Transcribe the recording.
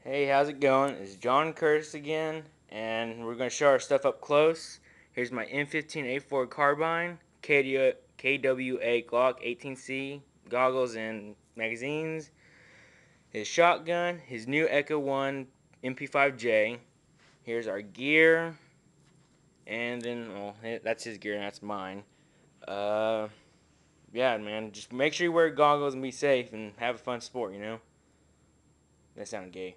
Hey, how's it going? It's John Curtis again, and we're going to show our stuff up close. Here's my M15A4 carbine, KWA Glock 18C goggles and magazines, his shotgun, his new Echo 1 MP5J. Here's our gear, and then, well, that's his gear and that's mine. Uh, yeah, man, just make sure you wear goggles and be safe and have a fun sport, you know? That sounded gay.